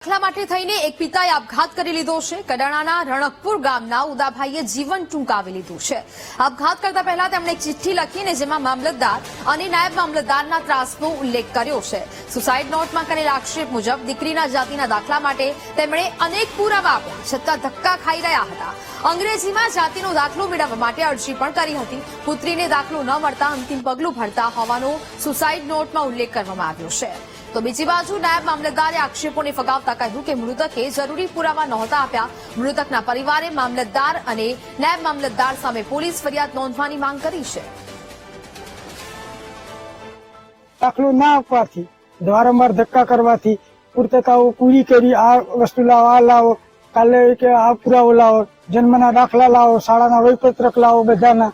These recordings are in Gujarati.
દાખલા માટે થઈને એક પિતાએ આપઘાત કરી લીધો છે। કડાણાના રણકપુર ગામના ઉદાભાઈએ જીવન ટૂંકાવી લીધું છે। આપઘાત કરતા પહેલા તેમણે એક ચિઠ્ઠી લખીને જેમાં મામલતદાર અને નાયબ મામલતદારના ત્રાસનો ઉલ્લેખ કર્યો છે। સુસાઇડ નોટમાં કરેલા આક્ષેપ મુજબ દીકરીના જાતિના દાખલા માટે તેમણે અનેક પુરાવા આપ્યા છતાં ધક્કા ખાઈ રહ્યા હતા। અંગ્રેજીમાં જાતિનો દાખલો મેળવવા માટે અરજી પણ કરી હતી। પુત્રીને દાખલો ન મળતા અંતિમ પગલું ભરતા હોવાનો સુસાઇડ નોટમાં ઉલ્લેખ કરવામાં આવ્યો છે। તો બીજી બાજુ નાયબ મામલતદારે આક્ષેપોને ફગાવતા કહ્યું કે મૃતકે જરૂરી પુરાવા નહોતા આપ્યા। મૃતકના પરિવારે મામલતદાર અને નાયબ મામલતદાર સામે પોલીસ ફરિયાદ નોંધવાની માંગ કરી છે। દાખલો ના આપવાથી, વારંવાર ધક્કા કરવાથી, પૂર્તતાઓ પૂરી કરી આ વસ્તુ લાવો, આ લાવો, કાલે કે આ પુરાવો લાવો, જન્મના દાખલા લાવો, શાળાના વયપત્રક લાવો, બધાના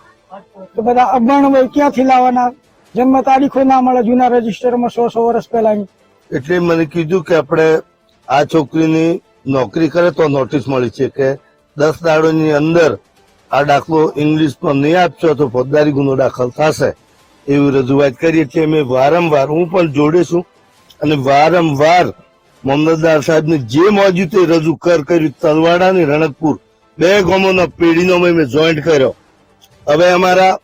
તો બધા અભણ હોય ક્યાંથી લાવવાના? જન્મ તારીખો ના મળે જૂના રજીસ્ટરમાં 100 વર્ષ પહેલાની। એટલે મને કીધું કે આપણે આ છોકરીની નોકરી કરે તો નોટિસ મળી છે કે 10 દાડોની અંદર આ દાખલો ઇંગ્લિશમાં નહીં આપશો તો ફોજદારી ગુનો દાખલ થશે એવી રજૂઆત કરી। એટલે મેં વારંવાર, હું પણ જોડે છું અને વારંવાર મામલતદાર સાહેબને જે મોજું તે રજૂ કર્યું। તલવાડા અને રણકપુર 2 ગામોના પેઢીનો મેં જોઈન્ટ કર્યો। હવે અમારા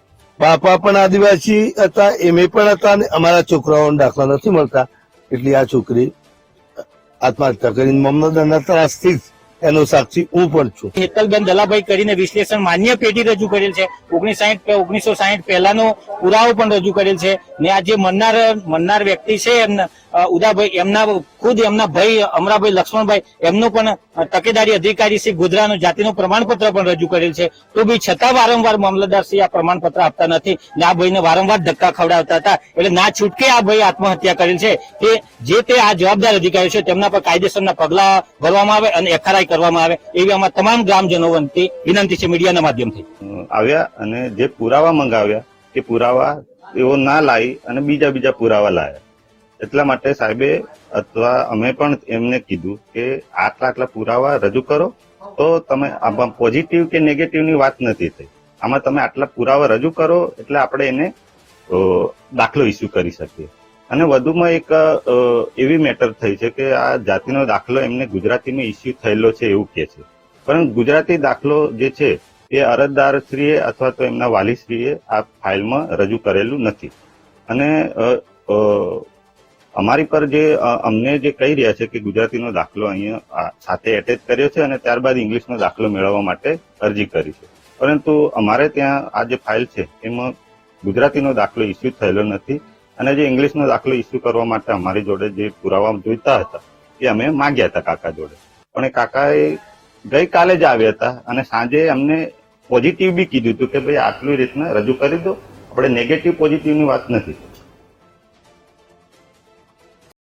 બાપા પણ આદિવાસી હતા, એમ પણ હતા, અને અમારા છોકરાઓને દાખલા નથી મળતા એટલે આ છોકરી આત્મહત્યા કરીને મામલતદારના ત્રાસથી એનો સાક્ષી હું પણ છું। હેતલબેન દલાભાઈ કરીને વિશ્લેષણ માન્ય પેઢી રજૂ કરેલ છે। 1960 પહેલાનો પુરાવો પણ રજૂ કરેલ છે ને આ જે મરનાર વ્યક્તિ છે ઉદાભાઈ, એમના ખુદ એમના ભાઈ અમરાભાઈ લક્ષ્મણભાઈ, એમનો પણ તકેદારી અધિકારી શ્રી ગોધરાનું જાતિનું પ્રમાણપત્ર પણ રજૂ કરેલ છે। તો બી છતાં વારંવાર મામલતદાર શ્રી આ પ્રમાણપત્ર આપતા નથી ને આ ભાઈને વારંવાર ધક્કા ખવડાવતા હતા। એટલે ના છૂટકે આ ભાઈ આત્મહત્યા કરેલ છે। તે જે તે આ જવાબદાર અધિકારીઓ છે તેમના પર કાયદેસરના પગલા ભરવામાં આવે અને એફઆરઆઈ કરવામાં આવે એવી અમારા તમામ ગ્રામજનો વતી વિનંતી છે મીડિયાના માધ્યમથી। આવ્યા અને જે પુરાવા મંગાવ્યા એ પુરાવા એવો ના લાવી અને બીજા પુરાવા લાવ્યા। એટલા માટે સાહેબે અથવા અમે પણ એમને કીધું કે આટલા પુરાવા રજૂ કરો તો તમે આમાં પોઝિટિવ કે નેગેટિવની વાત નથી થઈ, આમાં તમે આટલા પુરાવા રજૂ કરો એટલે આપણે એને દાખલો ઇસ્યુ કરી શકીએ। અને વધુમાં એક એવી મેટર થઈ છે કે આ જાતિનો દાખલો એમને ગુજરાતીમાં ઇસ્યુ થયેલો છે એવું કે છે, પરંતુ ગુજરાતી દાખલો જે છે એ અરજદારશ્રીએ અથવા તો એમના વાલીશ્રીએ આ ફાઇલમાં રજૂ કરેલું નથી। અને અમારી પર જે અમને જે કહી રહ્યા છે કે ગુજરાતીનો દાખલો અહીંયા સાથે એટેચ કર્યો છે અને ત્યારબાદ ઇંગ્લિશનો દાખલો મેળવવા માટે અરજી કરી છે, પરંતુ અમારે ત્યાં આ જે ફાઇલ છે એમાં ગુજરાતીનો દાખલો ઇસ્યુ થયેલો નથી। અને જે ઇંગ્લિશનો દાખલો ઇસ્યુ કરવા માટે અમારી જોડે જે પુરાવા જોઈતા હતા એ અમે માંગ્યા હતા કાકા જોડે, પણ એ કાકાએ ગઈકાલે જ આવ્યા હતા અને સાંજે અમને પોઝિટિવ બી કીધું હતું કે ભાઈ આટલી રીતના રજૂ કરી દો, આપણે નેગેટિવ પોઝિટિવની વાત નથી।